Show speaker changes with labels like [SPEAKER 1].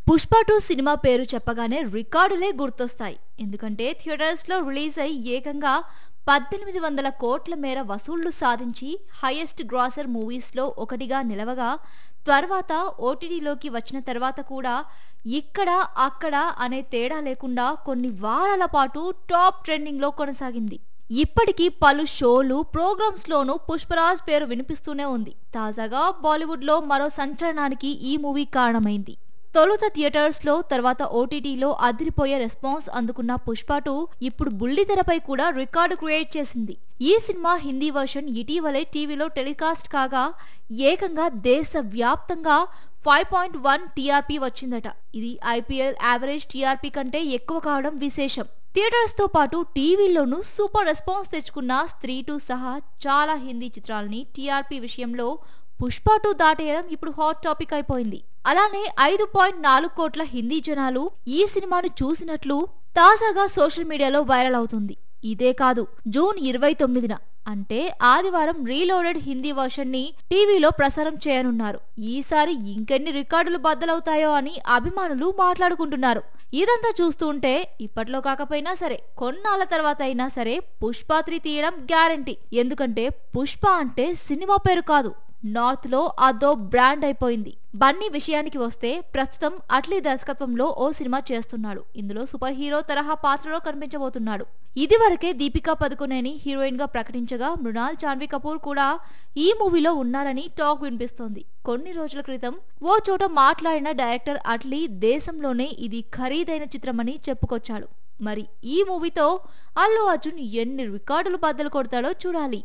[SPEAKER 1] Pushpa 2 cinema పేరు చెప్పగానే రికార్డులే గుర్తొస్తాయి. ఎందుకంటే థియేటర్స్ లో రిలీజ్ అయి ఏకంగా 1800 కోట్ల మేర వసూళ్లు సాధించి హైయెస్ట్ గ్రాసర్ మూవీస్ లో ఒకటిగా నిలవగా, తర్వాత ఓటీటీలోకి వచ్చిన తర్వాత కూడా ఇక్కడ అక్కడ అనే తేడా లేకుండా కొన్ని వారాల పాటు టాప్ ట్రెండింగ్ లో కొనసాగింది. ఇప్పటికీ పలు షోలు, ప్రోగ్రామ్స్ లోనూ పుష్పరాజ్ పేరు వినిపిస్తూనే ఉంది. తాజాగా బాలీవుడ్ లో మరో సంచలనానికి ఈ మూవీ కారణమైంది. తొలుత థియేటర్స్ లో, తర్వాత ఓటీటీలో అదిరిపోయే రెస్పాన్స్ అందుకున్న పుష్ప 2 ఇప్పుడు బుల్లితెరపై కూడా రికార్డు క్రియేట్ చేసింది. ఈ సినిమా హిందీ వర్షన్ ఇటీవలే టీవీలో టెలికాస్ట్ కాగా ఏకంగా దేశవ్యాప్తంగా 5.1 టీఆర్పీ వచ్చిందట. ఇది ఐపీఎల్ యావరేజ్ టీఆర్పీ కంటే ఎక్కువ కావడం విశేషం. థియేటర్స్ తో పాటు టీవీలోనూ సూపర్ రెస్పాన్స్ తెచ్చుకున్న స్త్రీ 2 సహా చాలా హిందీ చిత్రాలని టీఆర్పీ విషయంలో పుష్ప 2 దాటేయడం ఇప్పుడు హాట్ టాపిక్ అయిపోయింది. అలానే 5.4 కోట్ల హిందీ జనాలు ఈ సినిమాను చూసినట్లు తాజాగా సోషల్ మీడియాలో వైరల్ అవుతుంది. ఇదే కాదు, జూన్ 29న అంటే ఆదివారం రీలోడెడ్ హిందీ వర్షన్ ని టీవీలో ప్రసారం చేయనున్నారు. ఈసారి ఇంకెన్ని రికార్డులు బద్దలవుతాయో అని అభిమానులు మాట్లాడుకుంటున్నారు. ఇదంతా చూస్తుంటే ఇప్పట్లో కాకపోయినా సరే కొన్నాళ్ళ తర్వాత అయినా సరే పుష్ప 3 తీయడం గ్యారంటీ. ఎందుకంటే పుష్ప అంటే సినిమా పేరు కాదు, నార్త్ లో అదో బ్రాండ్ అయిపోయింది. బన్నీ విషయానికి వస్తే ప్రస్తుతం అట్లీ దర్శకత్వంలో ఓ సినిమా చేస్తున్నాడు. ఇందులో సూపర్ హీరో తరహా పాత్రలో కనిపించబోతున్నాడు. ఇదివరకే దీపికా పదుకొనేని హీరోయిన్ గా ప్రకటించగా, మృణాల్ చాన్వి కపూర్ కూడా ఈ మూవీలో ఉన్నారని టాక్ వినిపిస్తోంది. కొన్ని రోజుల క్రితం ఓ చోట మాట్లాడిన డైరెక్టర్ అట్లీ దేశంలోనే ఇది ఖరీదైన చిత్రమని చెప్పుకొచ్చాడు. మరి ఈ మూవీతో అల్లు అర్జున్ ఎన్ని రికార్డులు బద్దలు కొడతాడో చూడాలి.